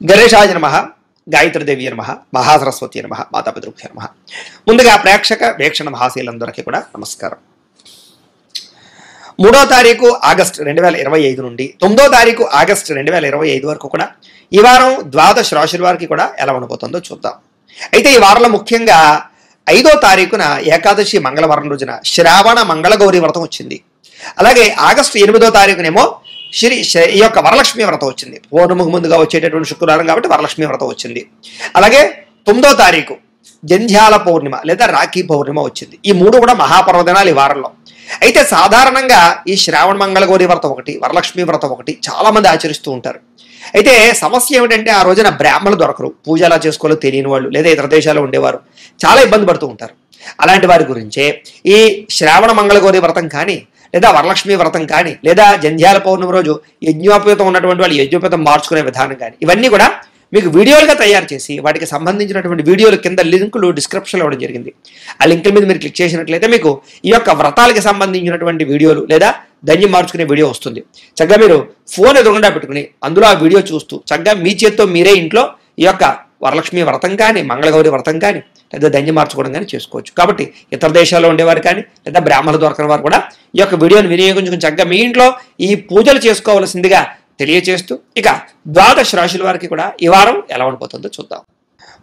గణేశాయ నమః, గాయత్రీదేవి నమః, మహాసరస్వతి నమః, మాతాపితృభ్యో నమః. ముందుగా ప్రేక్షక వీక్షణ మహాశీలందరికీ కూడా నమస్కారం. 3వ తారీఖు ఆగస్టు 2025 నుండి 9వ తారీఖు ఆగస్టు 2025 వరకు కూడా ఈ వారం ద్వాదశ రాశుల వారికి కూడా ఎలా ఉండబోతుందో చూద్దాం. అయితే ఈ వారంలో ముఖ్యంగా 5వ తారీఖున ఏకాదశి మంగళవారం రోజున శ్రావణ మంగళగౌరి వ్రతం వచ్చింది. అలాగే ఆగస్టు 8వ తారీఖునేమో ఈ యొక్క వరలక్ష్మి వ్రతం వచ్చింది. పౌర్ణమికి ముందుగా వచ్చేటటువంటి శుక్రవారం కాబట్టి వరలక్ష్మి వ్రతం వచ్చింది. అలాగే 9వ తారీఖు జంధ్యాల పౌర్ణిమ లేదా రాఖీ పౌర్ణిమ వచ్చింది. ఈ మూడు కూడా మహాపర్వదినాలు ఈ వారంలో. అయితే సాధారణంగా ఈ శ్రావణ మంగళగౌరి వ్రతం ఒకటి, వరలక్ష్మి వ్రతం ఒకటి చాలా మంది ఆచరిస్తూ ఉంటారు. అయితే సమస్య ఏమిటంటే ఆ రోజున బ్రాహ్మణులు దొరకరు, పూజ ఎలా చేసుకోవాలో తెలియని వాళ్ళు లేదా ఇతర దేశాల్లో ఉండేవారు చాలా ఇబ్బంది పడుతూ ఉంటారు. అలాంటి వారి గురించే ఈ శ్రావణ మంగళగౌరి వ్రతం కానీ లేదా వరలక్ష్మి వ్రతం కానీ లేదా జంధ్యాల పౌర్ణమి రోజు యజ్ఞోపేతం ఉన్నటువంటి వాళ్ళు యజ్ఞోపేతం మార్చుకునే విధానం కానీ ఇవన్నీ కూడా మీకు వీడియోలుగా తయారు చేసి వాటికి సంబంధించినటువంటి వీడియోలు కింద లింకులు డిస్క్రిప్షన్లో ఇవ్వడం జరిగింది. ఆ లింకుల మీద మీరు క్లిక్ చేసినట్లయితే మీకు ఈ యొక్క వ్రతాలకి సంబంధించినటువంటి వీడియోలు లేదా ధన్యం మార్చుకునే వీడియో వస్తుంది. చక్కగా మీరు ఫోన్ ఎదురుగుండా పెట్టుకుని అందులో ఆ వీడియో చూస్తూ చక్కగా మీ చేత్తో మీరే ఇంట్లో ఈ యొక్క వరలక్ష్మి వ్రతం కానీ మంగళగౌరి వ్రతం కానీ లేదా ధన్యం మార్చుకోవడం కానీ చేసుకోవచ్చు. కాబట్టి ఇతర దేశాల్లో ఉండేవారు కానీ లేదా బ్రాహ్మణులు దొరకని వారు కూడా ఈ యొక్క వీడియోని వినియోగించుకుని చక్కగా మీ ఇంట్లో ఈ పూజలు చేసుకోవాల్సిందిగా తెలియచేస్తూ ఇక ద్వాదశ రాశుల వారికి కూడా ఈ వారం ఎలా ఉండిపోతుందో చూద్దాం.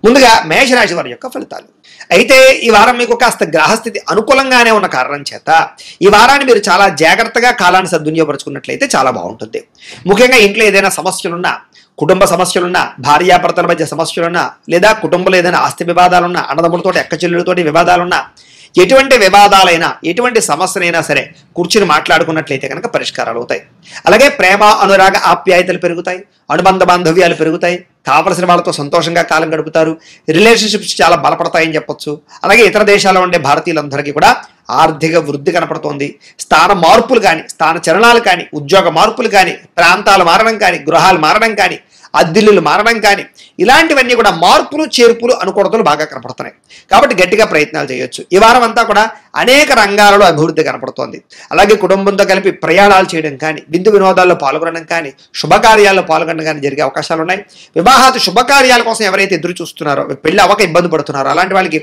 ముందుగా మేషరాశి వారి యొక్క ఫలితాలు. అయితే ఈ వారం మీకు కాస్త గ్రహస్థితి అనుకూలంగానే ఉన్న కారణం చేత ఈ వారాన్ని మీరు చాలా జాగ్రత్తగా కాలాన్ని సద్వినియోగపరుచుకున్నట్లయితే చాలా బాగుంటుంది. ముఖ్యంగా ఇంట్లో ఏదైనా సమస్యలున్నా, కుటుంబ సమస్యలున్నా, భార్యాభర్తల మధ్య సమస్యలున్నా లేదా కుటుంబంలో ఏదైనా ఆస్తి వివాదాలున్నా, అన్నదమ్ములతో అక్కచెల్లెలతోటి వివాదాలున్నా, ఎటువంటి వివాదాలైనా ఎటువంటి సమస్యనైనా సరే కూర్చుని మాట్లాడుకున్నట్లయితే కనుక పరిష్కారాలు అవుతాయి. అలాగే ప్రేమ, అనురాగ, ఆప్యాయతలు పెరుగుతాయి, అనుబంధ బాంధవ్యాలు పెరుగుతాయి, కావలసిన వాళ్ళతో సంతోషంగా కాలం గడుపుతారు, రిలేషన్షిప్స్ చాలా బలపడతాయని చెప్పొచ్చు. అలాగే ఇతర దేశాల్లో ఉండే భారతీయులందరికీ కూడా ఆర్థిక వృద్ధి కనపడుతోంది. స్థాన మార్పులు కానీ, స్థాన చలనాలు కానీ, ఉద్యోగ మార్పులు కానీ, ప్రాంతాలు మారడం కానీ, గృహాలు మారడం కానీ, అద్దిల్లులు మారడం కానీ ఇలాంటివన్నీ కూడా మార్పులు చేర్పులు అనుకూలతలు బాగా కనపడుతున్నాయి. కాబట్టి గట్టిగా ప్రయత్నాలు చేయొచ్చు. ఈ వారం అంతా కూడా అనేక రంగాలలో అభివృద్ధి కనపడుతోంది. అలాగే కుటుంబంతో కలిపి ప్రయాణాలు చేయడం కానీ, విందు వినోదాల్లో పాల్గొనడం కానీ, శుభకార్యాల్లో పాల్గొనడం కానీ జరిగే అవకాశాలు ఉన్నాయి. వివాహాది శుభకార్యాల కోసం ఎవరైతే ఎదురు చూస్తున్నారో, పెళ్లి అవ్వక ఇబ్బంది పడుతున్నారో అలాంటి వాళ్ళకి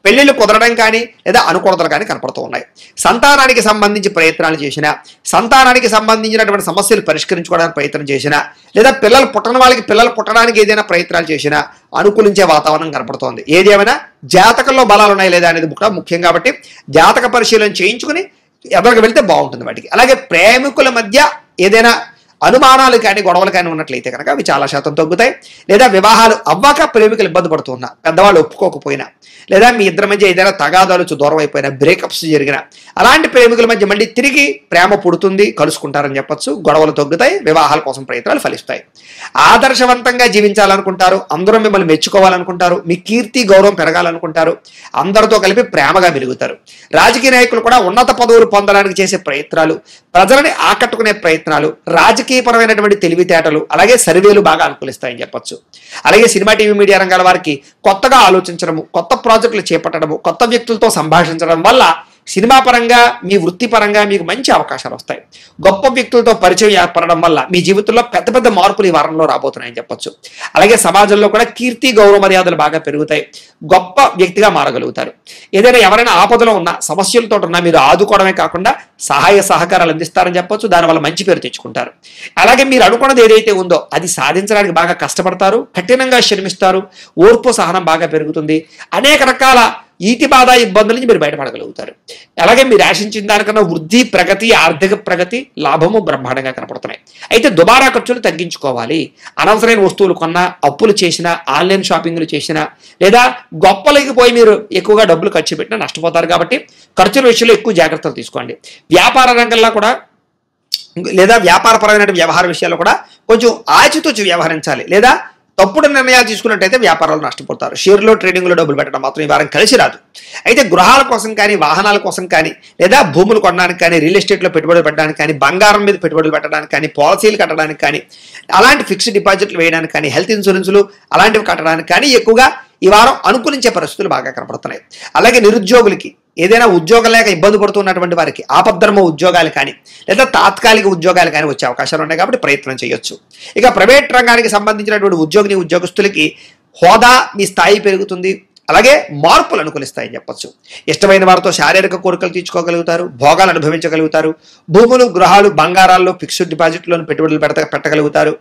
పెళ్లిళ్ళు కుదరడం కానీ లేదా అనుకూలతలు కానీ కనపడుతూ ఉన్నాయి. సంతానానికి సంబంధించి ప్రయత్నాలు చేసినా, సంతానానికి సంబంధించినటువంటి సమస్యలు పరిష్కరించుకోవడానికి ప్రయత్నం చేసినా లేదా పిల్లలు పుట్టని వాళ్ళకి పిల్లలు పుట్టడానికి ఏదైనా ప్రయత్నాలు చేసినా అనుకూలించే వాతావరణం కనపడుతోంది. ఏది ఏమైనా జాతకంలో బలాలు ఉన్నాయి లేదా అనేది కూడా ముఖ్యం. కాబట్టి జాతక పరిశీలన చేయించుకుని ఎవరికి వెళ్తే బాగుంటుంది వాటికి. అలాగే ప్రేమికుల మధ్య ఏదైనా అనుమానాలు కానీ గొడవలు కానీ ఉన్నట్లయితే కనుక అవి చాలా శాతం తగ్గుతాయి. లేదా వివాహాలు అవ్వక ప్రేమికులు ఇబ్బంది పడుతున్నా, పెద్దవాళ్ళు ఒప్పుకోకపోయినా, లేదా మీ ఇద్దరి మధ్య ఏదైనా తగాదాలు దూరం అయిపోయినా, బ్రేకప్స్ జరిగిన అలాంటి ప్రేమికుల మధ్య మళ్ళీ తిరిగి ప్రేమ పుడుతుంది, కలుసుకుంటారని చెప్పొచ్చు. గొడవలు తగ్గుతాయి, వివాహాల కోసం ప్రయత్నాలు ఫలిస్తాయి. ఆదర్శవంతంగా జీవించాలనుకుంటారు, అందరూ మిమ్మల్ని మెచ్చుకోవాలనుకుంటారు, మీ కీర్తి గౌరవం పెరగాలనుకుంటారు, అందరితో కలిపి ప్రేమగా వెలుగుతారు. రాజకీయ నాయకులు కూడా ఉన్నత పదవులు పొందడానికి చేసే ప్రయత్నాలు, ప్రజలని ఆకట్టుకునే ప్రయత్నాలు, రాజకీయపరమైనటువంటి తెలివితేటలు, అలాగే సర్వేలు బాగా అనుకూలిస్తాయని చెప్పొచ్చు. అలాగే సినిమా, టీవీ, మీడియా రంగాల వారికి కొత్తగా ఆలోచించడము, కొత్త ప్రాజెక్టులు చేపట్టడము, కొత్త వ్యక్తులతో సంభాషించడం వల్ల సినిమా పరంగా మీ వృత్తిపరంగా మీకు మంచి అవకాశాలు వస్తాయి. గొప్ప వ్యక్తులతో పరిచయం ఏర్పడడం వల్ల మీ జీవితంలో పెద్ద పెద్ద మార్పులు ఈ వారంలో రాబోతున్నాయని చెప్పొచ్చు. అలాగే సమాజంలో కూడా కీర్తి గౌరవ మర్యాదలు బాగా పెరుగుతాయి, గొప్ప వ్యక్తిగా మారగలుగుతారు. ఏదైనా ఎవరైనా ఆపదలో ఉన్నా, సమస్యలతో ఉన్నా మీరు ఆదుకోవడమే కాకుండా సహాయ సహకారాలు అందిస్తారని చెప్పొచ్చు. దానివల్ల మంచి పేరు తెచ్చుకుంటారు. అలాగే మీరు అనుకున్నది ఏదైతే ఉందో అది సాధించడానికి బాగా కష్టపడతారు, కఠినంగా శ్రమిస్తారు, ఓర్పు సహనం బాగా పెరుగుతుంది. అనేక రకాల ఈతి బాధ ఇబ్బందుల నుంచి మీరు బయటపడగలుగుతారు. అలాగే మీరు ఆశించిన దానికన్నా వృద్ధి, ప్రగతి, ఆర్థిక ప్రగతి, లాభము బ్రహ్మాండంగా కనపడుతున్నాయి. అయితే దుబారా ఖర్చులు తగ్గించుకోవాలి. అనవసరమైన వస్తువులు కొన్నా, అప్పులు చేసినా, ఆన్లైన్ షాపింగ్లు చేసినా లేదా గొప్పలకి పోయి మీరు ఎక్కువగా డబ్బులు ఖర్చు పెట్టినా నష్టపోతారు. కాబట్టి ఖర్చుల విషయంలో ఎక్కువ జాగ్రత్తలు తీసుకోండి. వ్యాపార రంగంలో కూడా లేదా వ్యాపారపరమైన వ్యవహార విషయాల్లో కూడా కొంచెం ఆచితూచి వ్యవహరించాలి. లేదా తప్పుడు నిర్ణయాలు తీసుకున్నట్టయితే వ్యాపారాలు నష్టపోతారు. షేర్లో, ట్రేడింగ్లో డబ్బులు పెట్టడం మాత్రం ఈ వారం కలిసి రాదు. అయితే గృహాల కోసం కానీ, వాహనాల కోసం కానీ, లేదా భూములు కొనడానికి కానీ, రియల్ ఎస్టేట్లో పెట్టుబడులు పెట్టడానికి కానీ, బంగారం మీద పెట్టుబడులు పెట్టడానికి కానీ, పాలసీలు కట్టడానికి కానీ, అలాంటి ఫిక్స్డ్ డిపాజిట్లు వేయడానికి కానీ, హెల్త్ ఇన్సూరెన్సులు అలాంటివి కట్టడానికి కానీ ఎక్కువగా ఈ వారం అనుకూలించే పరిస్థితులు బాగా కనపడుతున్నాయి. అలాగే నిరుద్యోగులకి ఏదైనా ఉద్యోగం లేక ఇబ్బంది పడుతున్నటువంటి వారికి ఆపద్ధర్మ ఉద్యోగాలు కానీ లేదా తాత్కాలిక ఉద్యోగాలు కానీ వచ్చే అవకాశాలు ఉన్నాయి కాబట్టి ప్రయత్నం చేయొచ్చు. ఇక ప్రైవేట్ రంగానికి సంబంధించినటువంటి ఉద్యోగస్తులకి హోదా మీ స్థాయి పెరుగుతుంది. అలాగే మార్పులు అనుకూలిస్తాయని చెప్పొచ్చు. ఇష్టమైన వారితో శారీరక కోరికలు తీర్చుకోగలుగుతారు, భోగాలు అనుభవించగలుగుతారు, భూములు, గృహాలు, బంగారాల్లో ఫిక్స్డ్ డిపాజిట్లను పెట్టుబడులు పెట్టగలుగుతారు.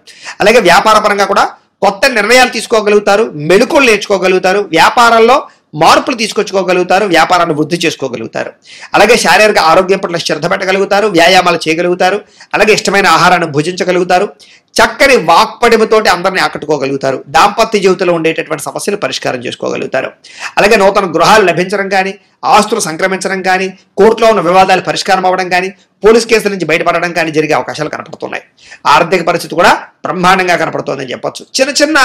అలాగే వ్యాపార పరంగా కూడా కొత్త నిర్ణయాలు తీసుకోగలుగుతారు, మెళుకువలు నేర్చుకోగలుగుతారు, వ్యాపారాల్లో మార్పులు తీసుకొచ్చుకోగలుగుతారు, వ్యాపారాన్ని వృద్ధి చేసుకోగలుగుతారు. అలాగే శారీరక ఆరోగ్యం పట్ల శ్రద్ధ పెట్టగలుగుతారు, వ్యాయామాలు చేయగలుగుతారు, అలాగే ఇష్టమైన ఆహారాన్ని భుజించగలుగుతారు, చక్కని వాక్పటిమతోటి అందరినీ ఆకట్టుకోగలుగుతారు, దాంపత్య జీవితంలో ఉండేటటువంటి సమస్యలు పరిష్కారం చేసుకోగలుగుతారు. అలాగే నూతన గృహాలు లభించడం కానీ, ఆస్తులు సంక్రమించడం కానీ, కోర్టులో ఉన్న వివాదాలు పరిష్కారం అవ్వడం కానీ, పోలీస్ కేసుల నుంచి బయటపడడం కానీ జరిగే అవకాశాలు కనపడుతున్నాయి. ఆర్థిక పరిస్థితి కూడా బ్రహ్మాండంగా కనపడుతోందని చెప్పొచ్చు. చిన్న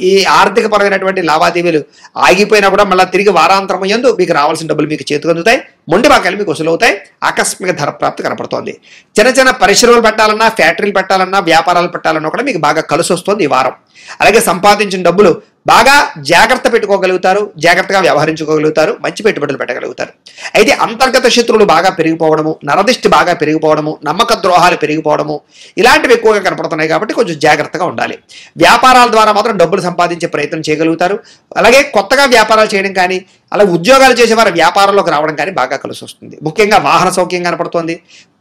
ఈ ఆర్థిక పరమైనటువంటి లావాదేవీలు ఆగిపోయినా కూడా మళ్ళీ తిరిగి వారాంతరం యందు మీకు రావాల్సిన డబ్బులు మీకు చేతికి అందుతాయి, మొండి బాకాయలు మీకు వసూలవుతాయి, ఆకస్మిక ధర ప్రాప్తి కనపడుతోంది. చిన్న పరిశ్రమలు పెట్టాలన్నా, ఫ్యాక్టరీలు పెట్టాలన్నా, వ్యాపారాలు పెట్టాలన్నా కూడా మీకు బాగా కలిసి వస్తుంది ఈ వారం. అలాగే సంపాదించిన డబ్బులు బాగా జాగ్రత్త పెట్టుకోగలుగుతారు, జాగ్రత్తగా వ్యవహరించుకోగలుగుతారు, మంచి పెట్టుబడులు పెట్టగలుగుతారు. అయితే అంతర్గత శత్రువులు బాగా పెరిగిపోవడము, నరదిష్టి బాగా పెరిగిపోవడము, నమ్మక ద్రోహాలు పెరిగిపోవడము ఇలాంటివి ఎక్కువగా కనపడుతున్నాయి కాబట్టి కొంచెం జాగ్రత్తగా ఉండాలి. వ్యాపారాల ద్వారా మాత్రం డబ్బులు సంపాదించే ప్రయత్నం చేయగలుగుతారు. అలాగే కొత్తగా వ్యాపారాలు చేయడం కానీ, అలాగే ఉద్యోగాలు చేసేవారు వ్యాపారంలోకి రావడం కానీ బాగా కలిసి వస్తుంది. ముఖ్యంగా వాహన సౌఖ్యం కనపడుతోంది.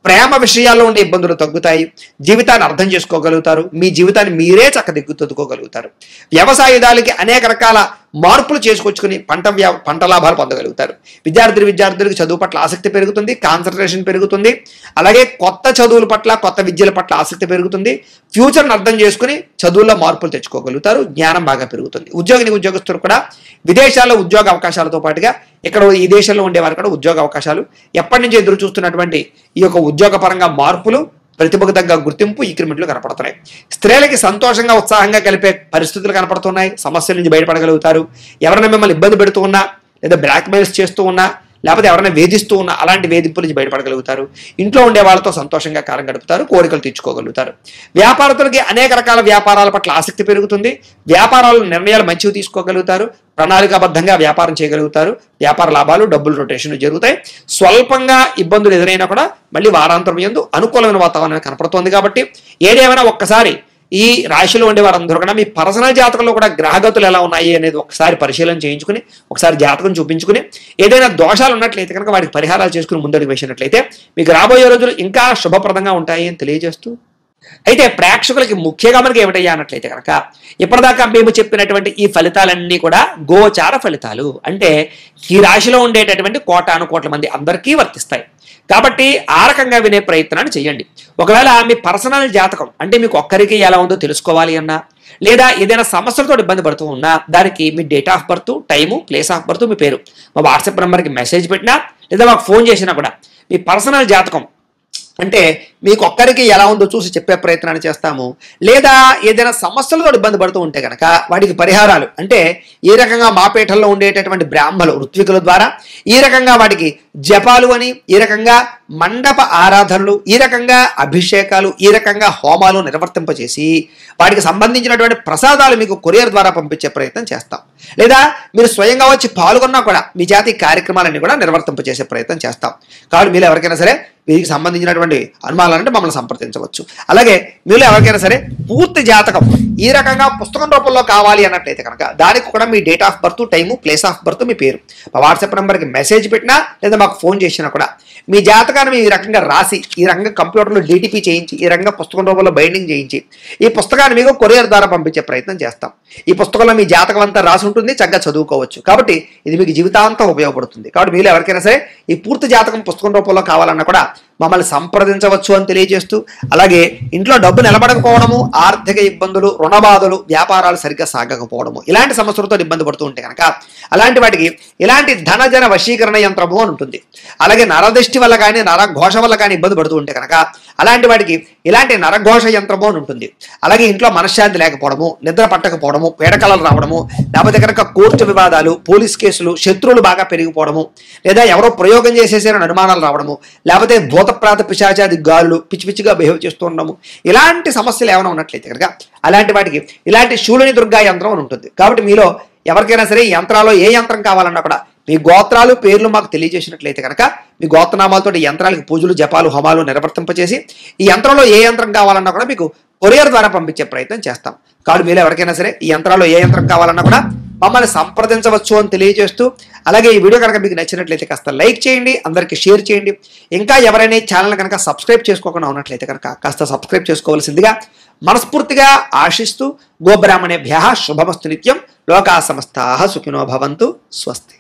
ప్రేమ విషయాల్లో ఉండే ఇబ్బందులు తగ్గుతాయి, జీవితాన్ని అర్థం చేసుకోగలుగుతారు, మీ జీవితాన్ని మీరే చక్కదిద్దుకోగలుగుతారు. వ్యవసాయదాలకి అనేక రకాల మార్పులు చేసుకొచ్చుకుని పంట లాభాలు పొందగలుగుతారు. విద్యార్థులకు చదువు పట్ల ఆసక్తి పెరుగుతుంది, కాన్సన్ట్రేషన్ పెరుగుతుంది. అలాగే కొత్త చదువుల పట్ల, కొత్త విద్యల పట్ల ఆసక్తి పెరుగుతుంది. ఫ్యూచర్ని అర్థం చేసుకుని చదువుల్లో మార్పులు తెచ్చుకోగలుగుతారు, జ్ఞానం బాగా పెరుగుతుంది. ఉద్యోగస్తులు కూడా విదేశాల్లో ఉద్యోగ అవకాశాలతో పాటుగా ఇక్కడ ఈ దేశంలో ఉండేవారు కూడా ఉద్యోగ అవకాశాలు, ఎప్పటి నుంచి ఎదురు చూస్తున్నటువంటి ఈ యొక్క ఉద్యోగపరంగా మార్పులు, ప్రతిభకు తగ్గ గుర్తింపు, ఇంక్రిమెంట్లు కనపడుతున్నాయి. స్త్రీలకి సంతోషంగా, ఉత్సాహంగా కలిపే పరిస్థితులు కనపడుతున్నాయి. సమస్యల నుంచి బయటపడగలుగుతారు. ఎవరైనా మిమ్మల్ని ఇబ్బంది పెడుతూ ఉన్నా, లేదా బ్లాక్మెయిల్స్ చేస్తూ ఉన్నా, లేకపోతే ఎవరైనా వేధిస్తూ ఉన్నా అలాంటి వేధింపుల నుంచి బయటపడగలుగుతారు. ఇంట్లో ఉండే వాళ్ళతో సంతోషంగా కాలం గడుపుతారు, కోరికలు తీర్చుకోగలుగుతారు. వ్యాపారస్తులకి అనేక రకాల వ్యాపారాల పట్ల ఆసక్తి పెరుగుతుంది. వ్యాపారాల నిర్ణయాలు మంచివి తీసుకోగలుగుతారు, ప్రణాళికాబద్ధంగా వ్యాపారం చేయగలుగుతారు. వ్యాపార లాభాలు, డబ్బులు రొటేషన్ జరుగుతాయి. స్వల్పంగా ఇబ్బందులు ఎదురైనా కూడా మళ్ళీ వారాంతరం యందు అనుకూలమైన వాతావరణం కనపడుతోంది. కాబట్టి ఏదేమైనా ఒక్కసారి ఈ రాశిలో ఉండే వారందరూ కూడా మీ పర్సనల్ జాతకంలో కూడా గ్రహగతులు ఎలా ఉన్నాయి అనేది ఒకసారి పరిశీలన చేయించుకుని, ఒకసారి జాతకం చూపించుకుని, ఏదైనా దోషాలు ఉన్నట్లయితే కనుక వాటికి పరిహారాలు చేసుకుని ముందడుగు వేసినట్లయితే మీకు రాబోయే రోజులు ఇంకా శుభప్రదంగా ఉంటాయి అని తెలియజేస్తూ, అయితే ప్రేక్షకులకి ముఖ్యంగా మనకి ఏమిటయ్యా అన్నట్లయితే కనుక ఇప్పటిదాకా మేము చెప్పినటువంటి ఈ ఫలితాలన్నీ కూడా గోచార ఫలితాలు, అంటే ఈ రాశిలో ఉండేటటువంటి కోటాను మంది అందరికీ వర్తిస్తాయి. కాబట్టి ఆ రకంగా వినే ప్రయత్నాన్ని చేయండి. ఒకవేళ మీ పర్సనల్ జాతకం అంటే మీకు ఒక్కరికి ఎలా ఉందో తెలుసుకోవాలి అన్నా, లేదా ఏదైనా సమస్యలతో ఇబ్బంది పడుతూ ఉన్నా, దానికి మీ date of birth, time, place of birth, మీ పేరు మా వాట్సాప్ నెంబర్కి మెసేజ్ పెట్టినా, లేదా మాకు ఫోన్ చేసినా కూడా మీ పర్సనల్ జాతకం అంటే మీకు ఒక్కరికి ఎలా ఉందో చూసి చెప్పే ప్రయత్నాన్ని చేస్తాము. లేదా ఏదైనా సమస్యలతో ఇబ్బంది పడుతూ ఉంటే కనుక వాటికి పరిహారాలు అంటే ఈ రకంగా మా పీఠంలో ఉండేటటువంటి బ్రాహ్మణులు, ఋత్వికుల ద్వారా ఈ రకంగా వాటికి జపాలు అని, ఈ రకంగా మండప ఆరాధనలు, ఈ రకంగా అభిషేకాలు, ఈ రకంగా హోమాలు నిర్వర్తింపచేసి వాటికి సంబంధించినటువంటి ప్రసాదాలు మీకు కొరియర్ ద్వారా పంపించే ప్రయత్నం చేస్తాం. లేదా మీరు స్వయంగా వచ్చి పాల్గొన్నా కూడా మీ జాతి కార్యక్రమాలన్నీ కూడా నిర్వర్తింపచేసే ప్రయత్నం చేస్తాం. కాబట్టి మీరు ఎవరికైనా సరే వీరికి సంబంధించినటువంటి అనుమానాలంటే మమ్మల్ని సంప్రదించవచ్చు. అలాగే మీరు ఎవరికైనా సరే పూర్తి జాతకం ఈ రకంగా పుస్తకం రూపంలో కావాలి అన్నట్లయితే కనుక దానికి కూడా మీ date of birth, time, place of birth, మీ పేరు మా వాట్సాప్ నెంబర్కి మెసేజ్ పెట్టినా, లేదా మాకు ఫోన్ చేసినా కూడా మీ జాతకాన్ని ఈ రకంగా రాసి, ఈ రకంగా కంప్యూటర్లో డిటిపి చేయించి, ఈ రకంగా పుస్తకం రూపంలో బైండింగ్ చేయించి ఈ పుస్తకాన్ని మీకు కొరియర్ ద్వారా పంపించే ప్రయత్నం చేస్తాం. ఈ పుస్తకంలో మీ జాతకం అంతా రాసి ఉంటుంది, చక్కగా చదువుకోవచ్చు. కాబట్టి ఇది మీకు జీవితాంతం ఉపయోగపడుతుంది. కాబట్టి మీరు ఎవరికైనా సరే ఈ పూర్తి జాతకం పుస్తకం రూపంలో కావాలన్నా కూడా మమ్మల్ని సంప్రదించవచ్చు అని తెలియజేస్తూ, అలాగే ఇంట్లో డబ్బు నిలబడకపోవడము, ఆర్థిక ఇబ్బందులు, రుణబాధలు, వ్యాపారాలు సరిగ్గా సాగకపోవడము ఇలాంటి సమస్యలతో ఇబ్బంది పడుతూ ఉంటే కనుక అలాంటి వాటికి ఇలాంటి ధనజన వశీకరణ యంత్రము అని ఉంటుంది. అలాగే నరదృష్టి వల్ల కానీ, నరఘోష వల్ల కానీ ఇబ్బంది పడుతూ ఉంటే కనుక అలాంటి వాటికి ఇలాంటి నరఘోష యంత్రము అని ఉంటుంది. అలాగే ఇంట్లో మనశ్శాంతి లేకపోవడము, నిద్ర పట్టకపోవడము, పీడకలలు రావడము, లేకపోతే కనుక కోర్టు వివాదాలు, పోలీస్ కేసులు, శత్రువులు బాగా పెరిగిపోవడము, లేదా ఎవరో ప్రయోగం చేసేసారని అనుమానాలు రావడము, లేకపోతే భూతప్రాత పిశాచాది గాలులు పిచ్చి పిచ్చిగా బిహేవ్ చేస్తూ ఉండము, ఇలాంటి సమస్యలు ఏమైనా ఉన్నట్లయితే కనుక అలాంటి వాటికి ఇలాంటి శూలిని దుర్గా యంత్రం అని ఉంటుంది. కాబట్టి మీలో ఎవరికైనా సరే ఈ యంత్రాల్లో ఏ యంత్రం కావాలన్నా కూడా మీ గోత్రాలు పేర్లు మాకు తెలియజేసినట్లయితే కనుక మీ గోత్రనామాలతో ఈ యంత్రాలకు పూజలు జపాలు హోమాలు నిర్వర్తింపచేసి ఈ యంత్రంలో ఏ యంత్రం కావాలన్నా కూడా మీకు కొరియర్ ద్వారా పంపించే ప్రయత్నం చేస్తాం. కాబట్టి మీరు ఎవరికైనా సరే ఈ యంత్రాల్లో ఏ యంత్రం కావాలన్నా కూడా మమ్మల్ని సంప్రదించవచ్చు అని తెలియజేస్తూ, అలాగే ఈ వీడియో కనుక మీకు నచ్చినట్లయితే కాస్త లైక్ చేయండి, అందరికీ షేర్ చేయండి. ఇంకా ఎవరైనా ఈ ఛానల్ కనుక సబ్స్క్రైబ్ చేసుకోకుండా ఉన్నట్లయితే కనుక కాస్త సబ్స్క్రైబ్ చేసుకోవాల్సిందిగా మనస్ఫూర్తిగా ఆశిస్తూ, గోబ్రాహ్మణేభ్యః శుభమస్తు నిత్యం, లోకా సమస్తాః సుఖినో భవంతు, స్వస్తి.